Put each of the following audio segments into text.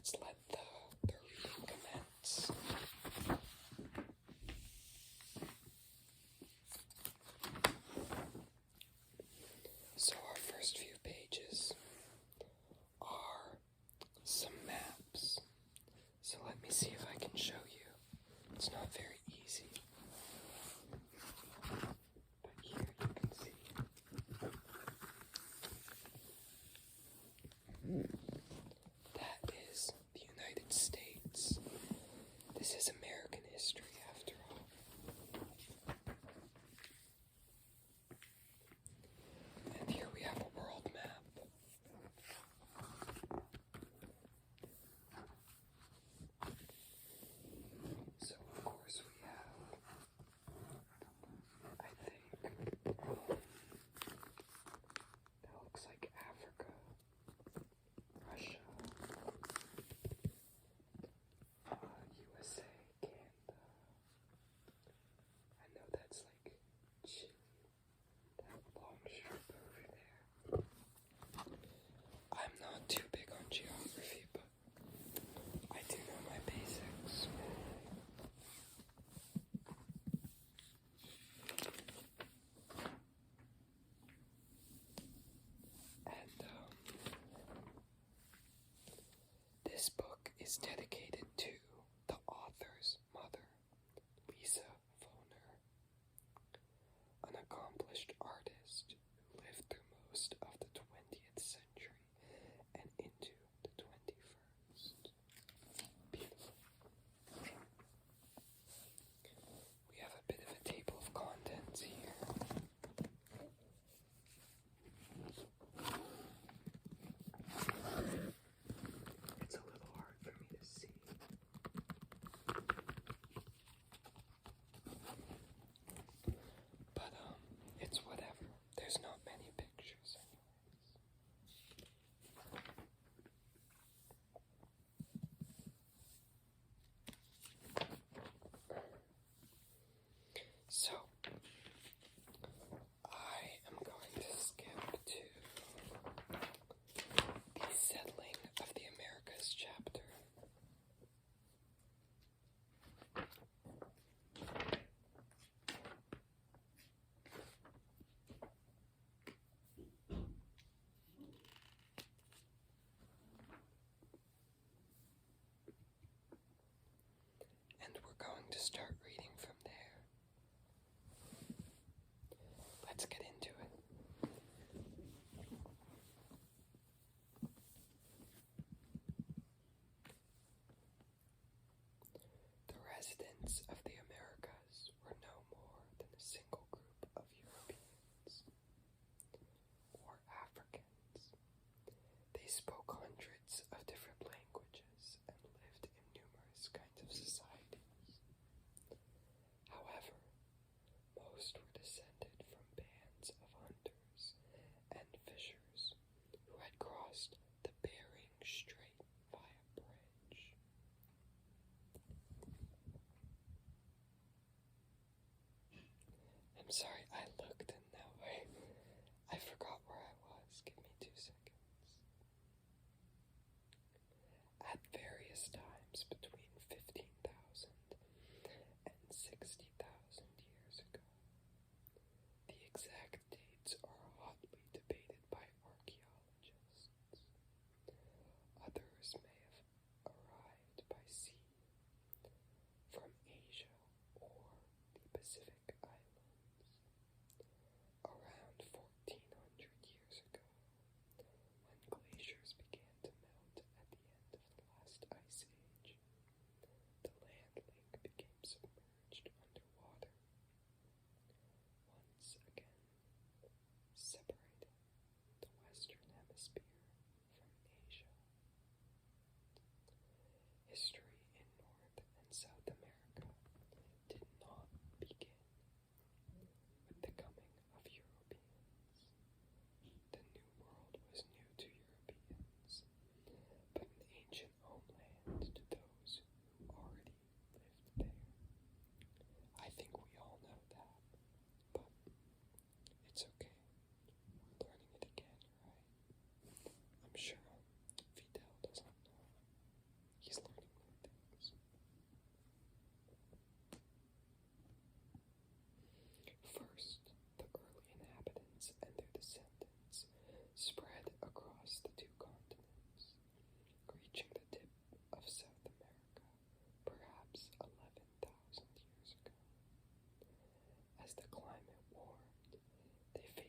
let's let the reading commence. So our first few pages are some maps. So let me see if I can show you. It's not very easy. But here you can see. That is the United States. This is American history after all. And here we have a world map. So of course we have, I think, that looks like Africa, Russia, USA, Canada. I know that's like Chile, that long strip over there. I'm not too big on geography, but I do know my basics. And this book is dedicated to the author's mother, Lisa Foner, an accomplished artist who lived through most of the 20th century and into the 21st. Beautiful. We have a bit of a table of contents here. It's a little hard for me to see. But it's whatever. There's not many pictures So, I am going to skip to the settling of the Americas chapter. And we're going to start reading from there. Let's get into it. The residents of the Americas were no more than a single group of Europeans or Africans. They spoke hundreds of different languages and lived in numerous kinds of societies. However, most were descended from bands of hunters and fishers who had crossed the Bering Strait via bridge. I'm sorry, I looked and now I forgot where I was. Give me 2 seconds. At various times between 15,000 and 60,000 years ago. The exact dates are hotly debated by archaeologists. Others may have arrived by sea from Asia or the Pacific Islands around 1,400 years ago, when glaciers began to melt at the end of the last ice age.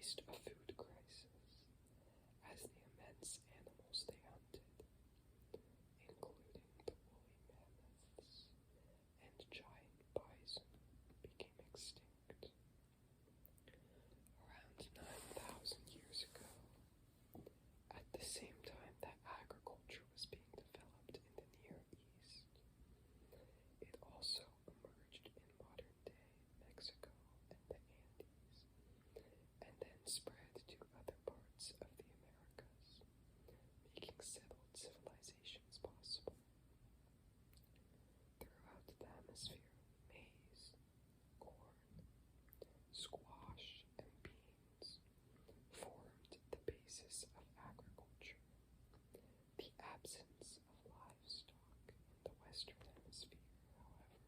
faced a food crisis as the immense animals they hunted, including the woolly mammoths and giant bison, became extinct. Around 9,000 years ago, at the same time that agriculture was being developed in the Near East, it also emerged in modern-day Mexico and the Andes, and then spread to other parts of the Americas, making settled civilizations possible. Throughout the hemisphere, maize, corn, squash, and beans formed the basis of agriculture. The absence of livestock in the Western Hemisphere, however,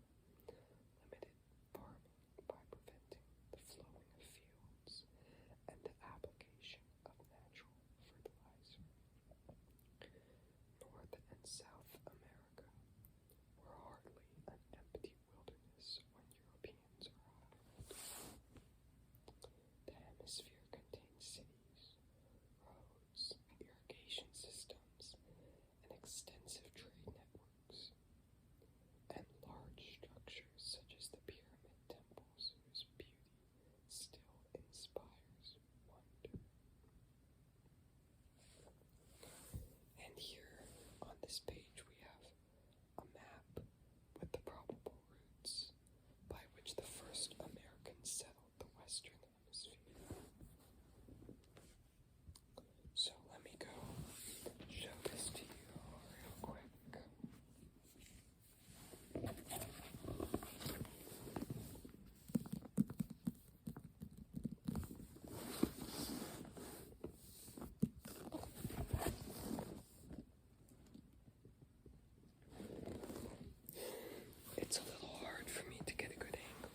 limited farming by preventing the flowing of fields and the application of natural fertilizer. North and South America were hardly an empty wilderness when Europeans arrived. The hemisphere contained cities, roads, irrigation systems, and extensive trade networks, and large structures such as the pyramid temples whose beauty still inspires wonder. And here on this page we have a map with the probable routes by which the first Americans settled the Western Hemisphere. So let me go show this to you real quick. It's a little hard for me to get a good angle,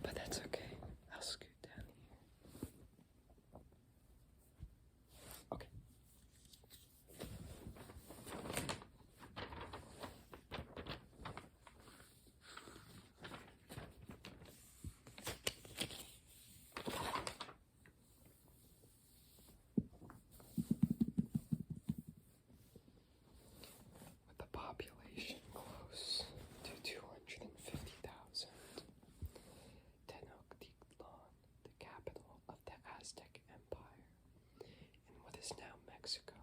but that's okay. I'll scoot down here. Okay. With a population close to 250,000, Tenochtitlan, the capital of the Aztec Empire in what is now Mexico,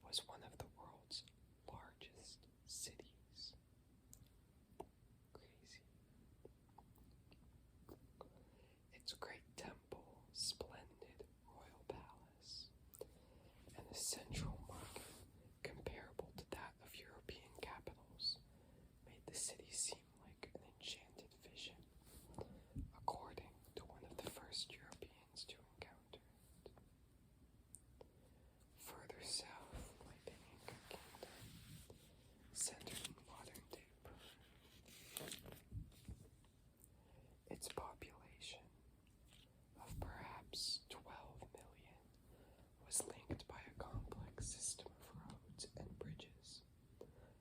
was one of the world's largest cities. Crazy. Its great temple, splendid royal palace, and a central market comparable to that of European capitals made the city seem like an enchanted vision, according to one of the first Europeans to encounter it. Further south lay the Inca kingdom, centered in modern-day Peru. Its population of perhaps 12 million was linked by a complex system of roads and bridges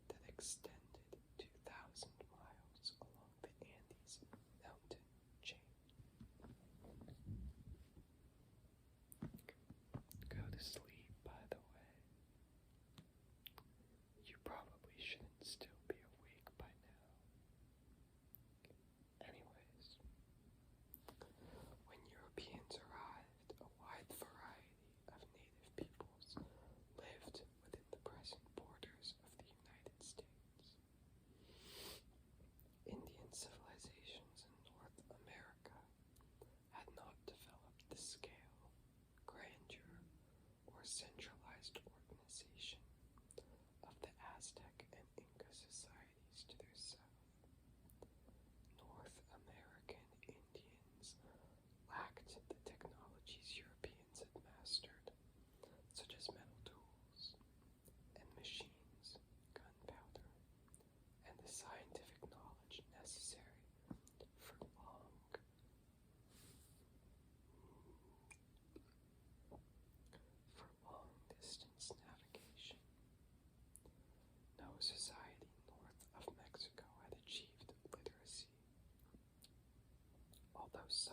that extended 2,000 miles along the Andes mountain chain. Go to sleep, by the way. You probably shouldn't still be awake by now. Anyways, when Europeans arrived, a wide variety of native peoples lived within the present borders of the United States. Indian civilizations in North America had not developed the scale, grandeur, or centralized organization of the Aztec and Inca societies to their south. North American Indians lacked the technologies Europeans had mastered, such as metal tools and machines, gunpowder, and the scientific knowledge necessary for long-distance navigation. No society north of Mexico had achieved literacy, although some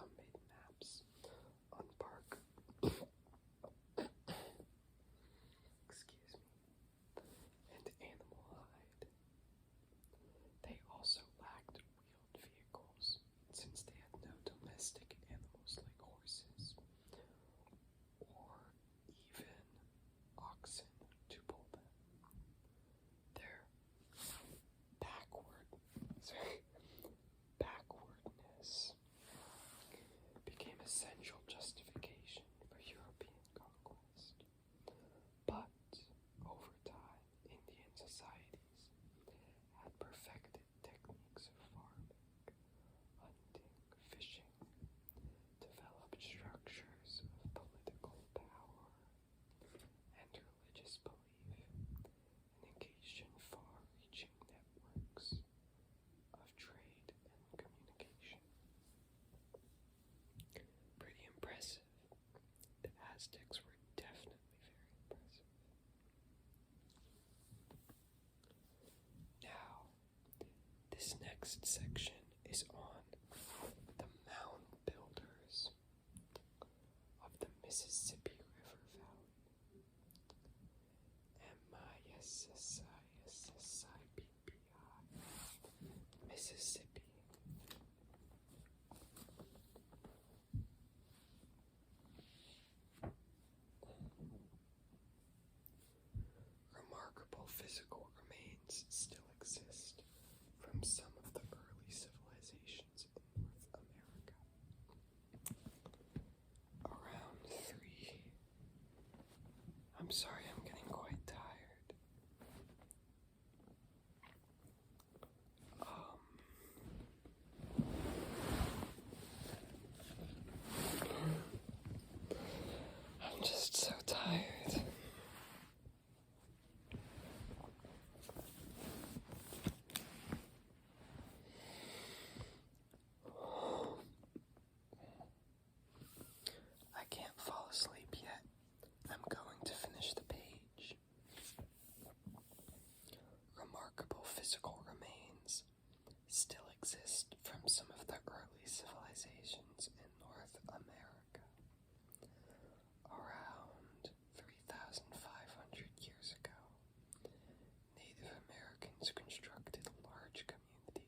next section is on the mound builders of the Mississippi River Valley. Mississippi. Mississippi. Remarkable physical remains still exist from some of the early civilizations in North America. Around 3. I'm sorry, I'm getting quite tired. I'm just so tired. I can't fall asleep yet. I'm going to finish the page. Remarkable physical remains still exist from some of the early civilizations in North America. Around 3,500 years ago, Native Americans constructed a large community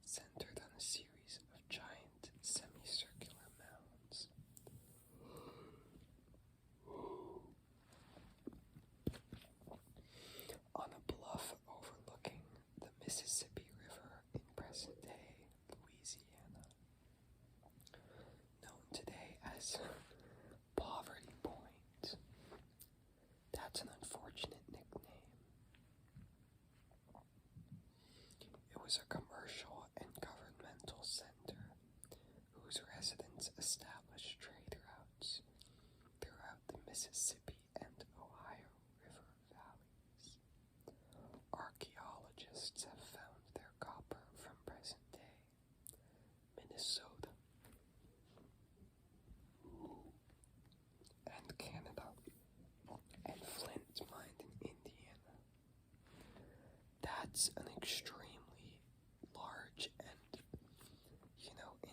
centered on a series of giant semicircular mounds. On a bluff overlooking the Mississippi River in present-day Louisiana, known today as Poverty Point. That's an unfortunate nickname. It was a commercial and governmental center whose residents established trade routes throughout the Mississippi and Ohio River valleys. Archaeologists have found their copper from present-day Minnesota and Canada, and flint mined in Indiana. That's an extremely large and,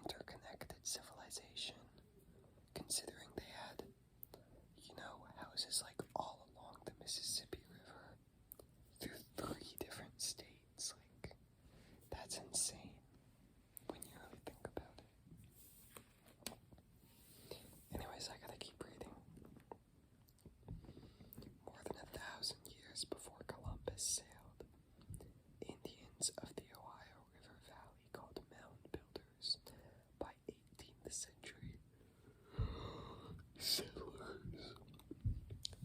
interconnected civilization, considering they had, houses like all along the Mississippi River through 3 different states. Like, that's insane when you really think about it. Anyways, I gotta keep reading. More than 1,000 years before Columbus sailed, Indians of the Ohio River Valley, called mound builders by 18th century settlers,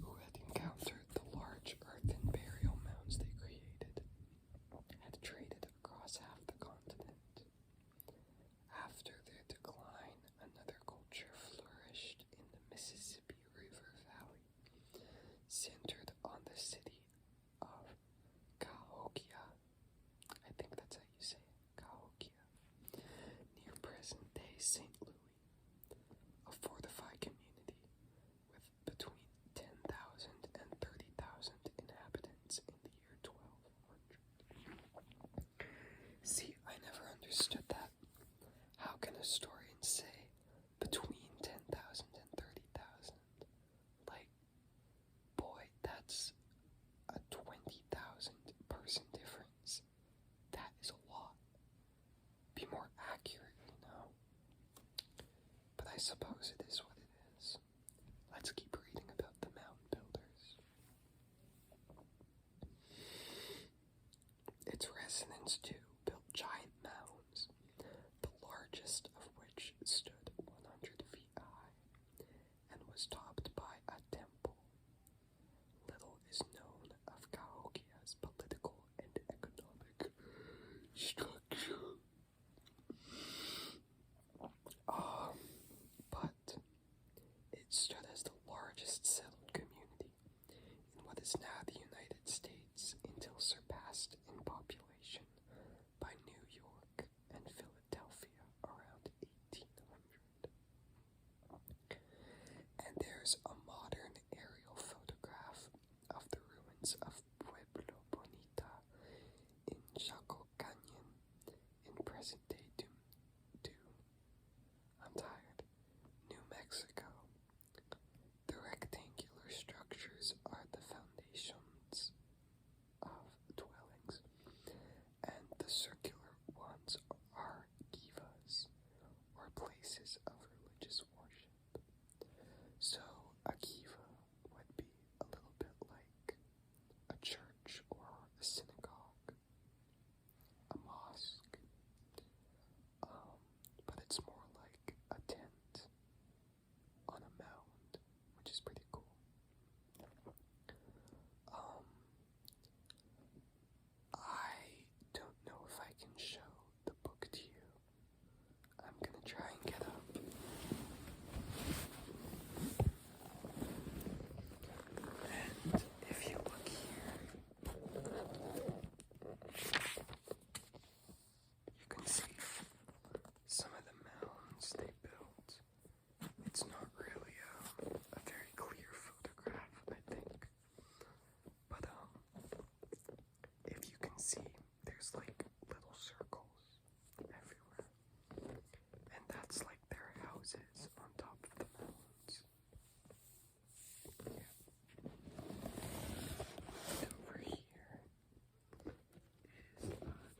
who had encountered the large earthen burial mounds they created, had traded across half the continent. After their decline, another culture flourished in the Mississippi River Valley, centered on the city of Cahokia. I think that's how you say it, Cahokia, near present-day St. Louis, a fortified community with between 10,000 and 30,000 inhabitants in the year 1200. See, I never understood that. How can historians say between 10,000 and 30,000? Like, boy, that's a 20,000 person difference. That is a lot. Be more accurate, But I suppose it is what it is. Let's keep reading about the mound builders. Its residents, too, built giant mounds, the largest of which stood 100 feet high and was topped by a temple. Little is known of Cahokia's political and economic structure. But it stood as the largest settled community in what is now the United States until surpassed in population see, there's like little circles everywhere. And that's like their houses on top of the mountains. Yeah. And over here is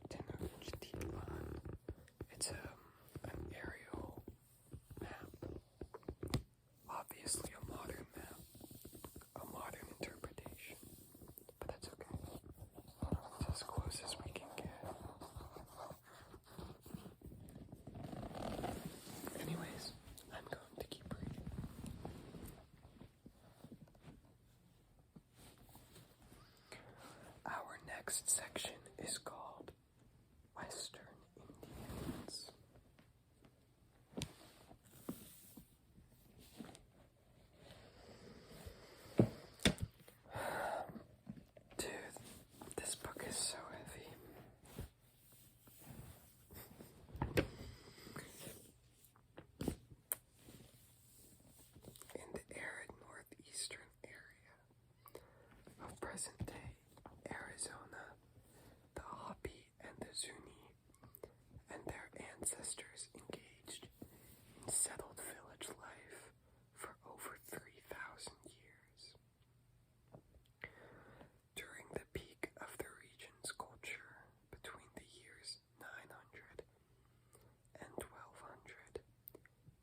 Tenochtitlan. It's an aerial map. Obviously a modern map. A modern interpretation. But that's okay. It's as close as we can get. Anyways, I'm going to keep reading. Our next section is called Western Indians. Dude, this book is so heavy. In the arid northeastern area of present-day Arizona, the Hopi and the Zuni and their ancestors engaged in settled village life for over 3,000 years. During the peak of the region's culture between the years 900 and 1200,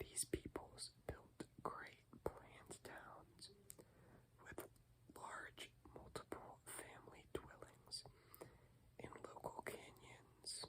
these peoples built great planned towns with large multiple family dwellings in local canyons.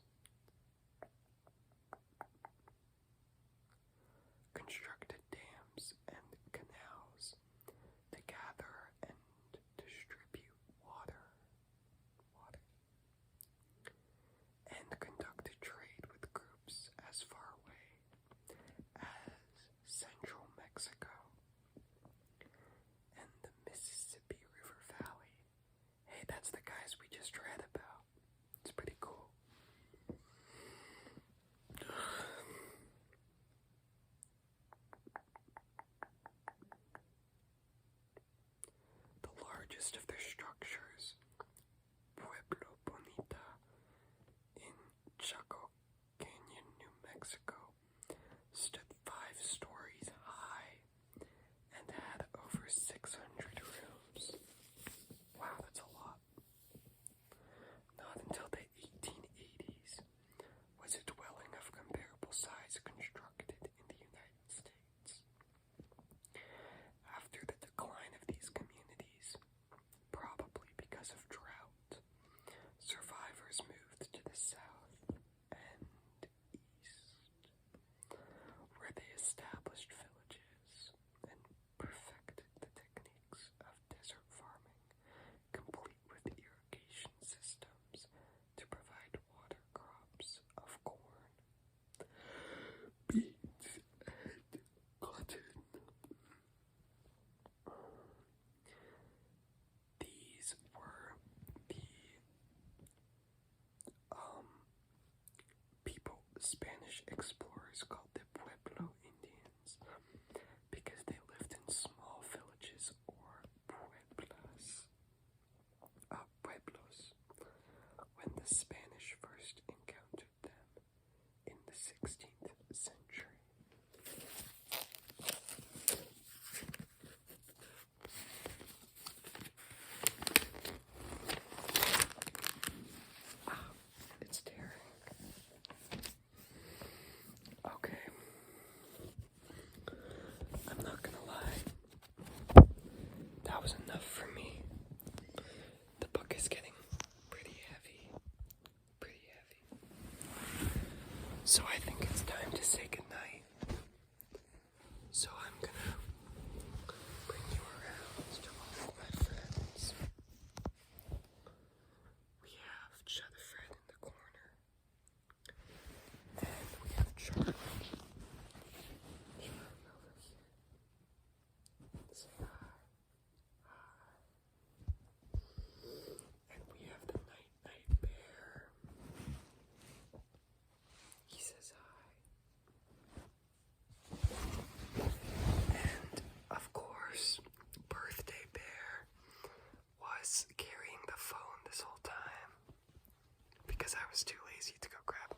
because I was too lazy to go grab